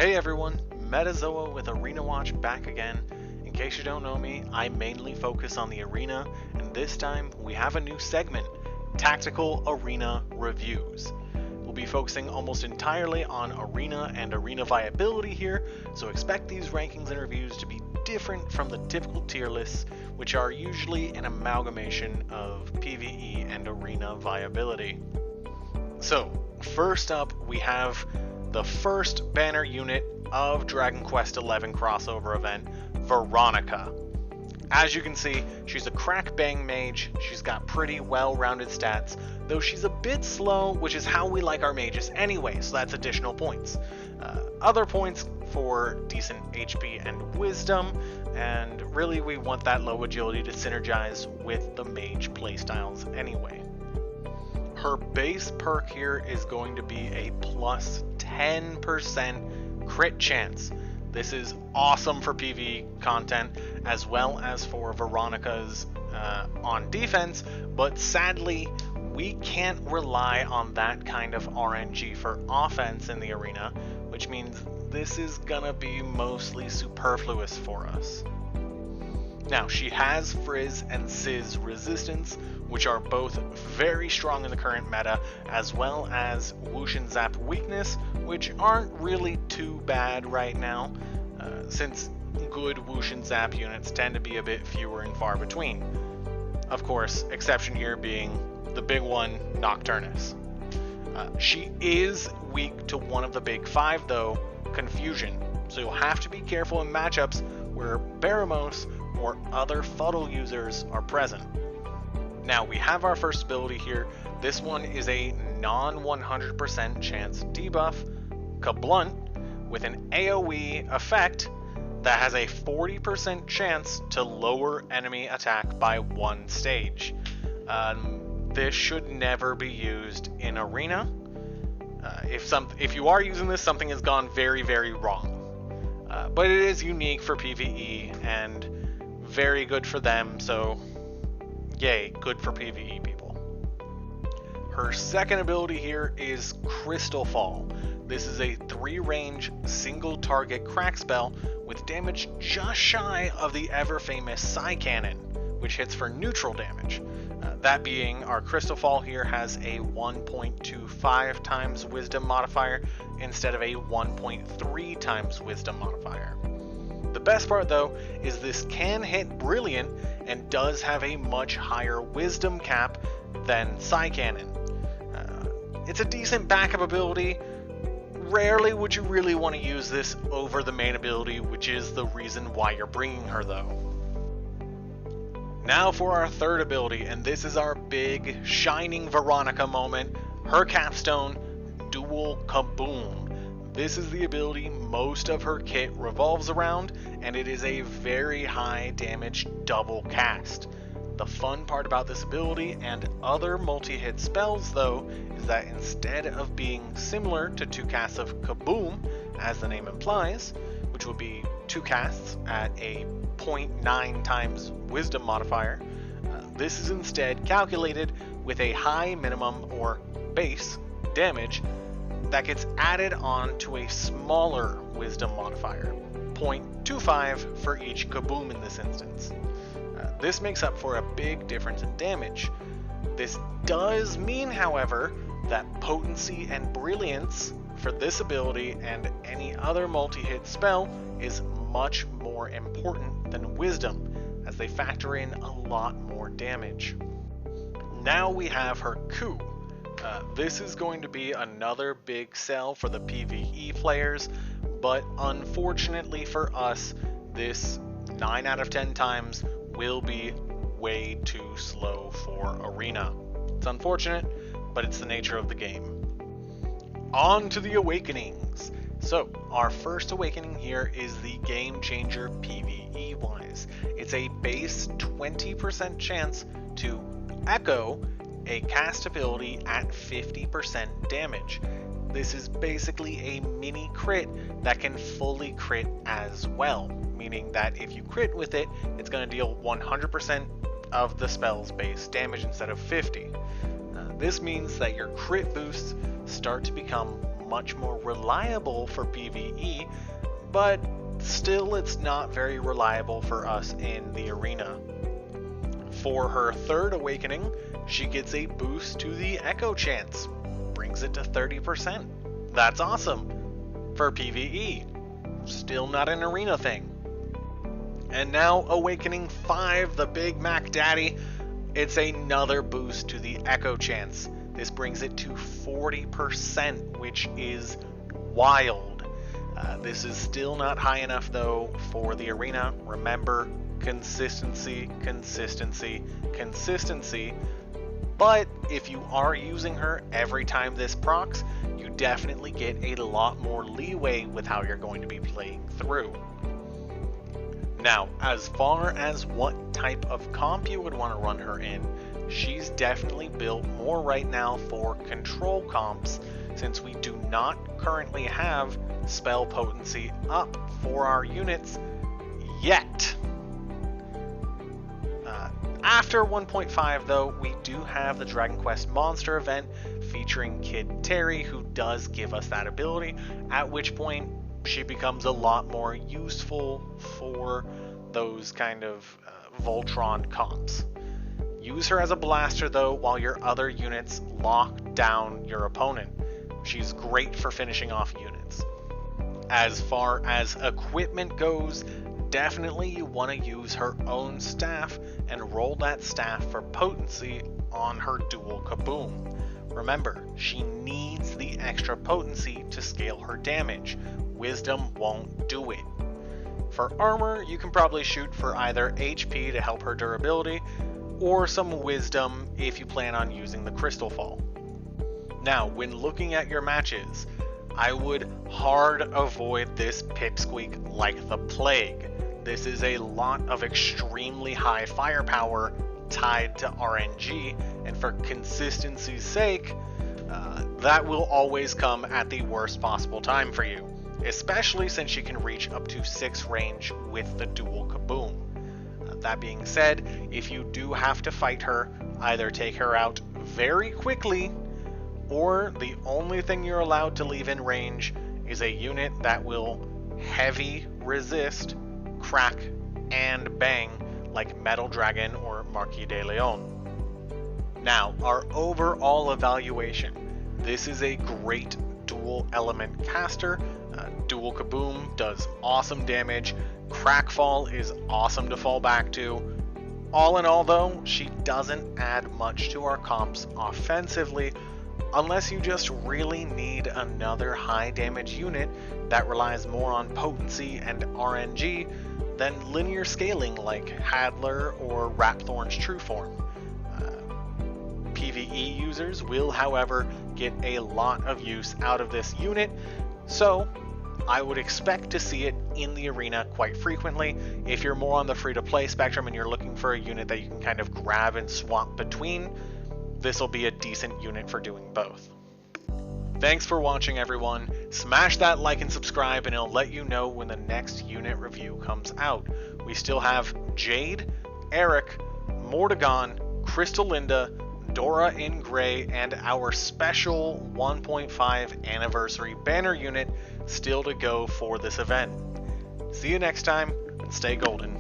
Hey everyone, Metazoa with Arena Watch back again. In case you don't know me, I mainly focus on the arena, and this time we have a new segment, Tactical Arena Reviews. We'll be focusing almost entirely on arena and arena viability here, so expect these rankings and reviews to be different from the typical tier lists, which are usually an amalgamation of PvE and arena viability. So, first up we have the first banner unit of Dragon Quest XI crossover event, Veronica. As you can see, she's a crack bang mage, she's got pretty well-rounded stats, though she's a bit slow, which is how we like our mages anyway, so that's additional points. Other points for decent HP and wisdom, and really we want that low agility to synergize with the mage playstyles anyway. Her base perk here is going to be a plus 10% crit chance. This is awesome for PvE content as well as for Veronica's on defense, but sadly we can't rely on that kind of RNG for offense in the arena, which means this is gonna be mostly superfluous for us. Now, she has Frizz and Sizz resistance, which are both very strong in the current meta, as well as Whoosh and Zap weakness, which aren't really too bad right now, since good Whoosh and Zap units tend to be a bit fewer and far between. Of course, exception here being the big one, Nocturnus. She is weak to one of the big five though, Confusion, so you'll have to be careful in matchups where Baramos or other Fuddle users are present. Now we have our first ability here. This one is a non 100% chance debuff, Kablunt, with an AoE effect that has a 40% chance to lower enemy attack by one stage. This should never be used in arena. If you are using this, something has gone very, very wrong. But it is unique for PvE and very good for them, so yay, good for PvE people. Her second ability here is Crystal Fall. This is a 3-range single target crack spell with damage just shy of the ever famous Psy Cannon, which hits for neutral damage. That being, our Crystal Fall here has a 1.25 times wisdom modifier instead of a 1.3 times wisdom modifier. The best part though is this can hit Brilliant and does have a much higher wisdom cap than Psy Cannon. It's a decent backup ability. Rarely would you really want to use this over the main ability, which is the reason why you're bringing her though. Now for our third ability, and this is our big shining Veronica moment, her capstone, Dual Kaboom. This is the ability most of her kit revolves around, and it is a very high damage double cast. The fun part about this ability and other multi-hit spells though is that instead of being similar to 2 casts of Kaboom, as the name implies, which would be 2 casts at a 0.9 times wisdom modifier, this is instead calculated with a high minimum or base damage that gets added on to a smaller wisdom modifier, 0.25 for each Kaboom in this instance. This makes up for a big difference in damage. This does mean, however, that potency and brilliance for this ability and any other multi-hit spell is much more important than wisdom, as they factor in a lot more damage. Now we have her coup. This is going to be another big sell for the PvE players, but unfortunately for us, this 9 out of 10 times will be way too slow for arena. It's unfortunate, but it's the nature of the game. On to the awakenings. So, our first awakening here is the game changer PvE wise. It's a base 20% chance to echo a cast ability at 50% damage. This is basically a mini crit that can fully crit as well, meaning that if you crit with it, it's going to deal 100% of the spell's base damage instead of 50. This means that your crit boosts start to become much more reliable for PvE, but still it's not very reliable for us in the arena. For her third awakening, she gets a boost to the echo chance, brings it to 30%. That's awesome for PvE, still not an arena thing. And now Awakening 5, the Big Mac Daddy, it's another boost to the echo chance. This brings it to 40%, which is wild. This is still not high enough though for the arena. Remember, consistency, consistency, consistency. But if you are using her every time this procs, you definitely get a lot more leeway with how you're going to be playing through. Now, as far as what type of comp you would want to run her in, she's definitely built more right now for control comps, since we do not currently have spell potency up for our units yet. After 1.5 though, we do have the Dragon Quest Monster event featuring Kid Terry, who does give us that ability, at which point she becomes a lot more useful for those kind of Voltron comps. Use her as a blaster though while your other units lock down your opponent. She's great for finishing off units. As far as equipment goes, definitely you want to use her own staff and roll that staff for potency on her dual kaboom. Remember, she needs the extra potency to scale her damage. Wisdom won't do it. For armor, you can probably shoot for either HP to help her durability, or some wisdom if you plan on using the crystal fall. Now, when looking at your matches, I would hard avoid this Pipsqueak like the plague. This is a lot of extremely high firepower tied to RNG, and for consistency's sake, that will always come at the worst possible time for you, especially since she can reach up to 6 range with the dual kaboom. That being said, if you do have to fight her, either take her out very quickly, or the only thing you're allowed to leave in range is a unit that will heavy resist, crack, and bang like Metal Dragon or Marquis de Leon. Now, our overall evaluation. This is a great dual element caster. Dual kaboom does awesome damage. Crackfall is awesome to fall back to. All in all though, she doesn't add much to our comps offensively, unless you just really need another high damage unit that relies more on potency and RNG than linear scaling like Hadler or Rapthorn's Trueform. PvE users will, however, get a lot of use out of this unit, so I would expect to see it in the arena quite frequently. If you're more on the free-to-play spectrum and you're looking for a unit that you can kind of grab and swap between, this will be a decent unit for doing both. Thanks for watching, everyone. Smash that like and subscribe, and it'll let you know when the next unit review comes out. We still have Jade, Eric, Mordegon, Crystal Linda, Dora in Gray, and our special 1.5 anniversary banner unit still to go for this event. See you next time, and stay golden.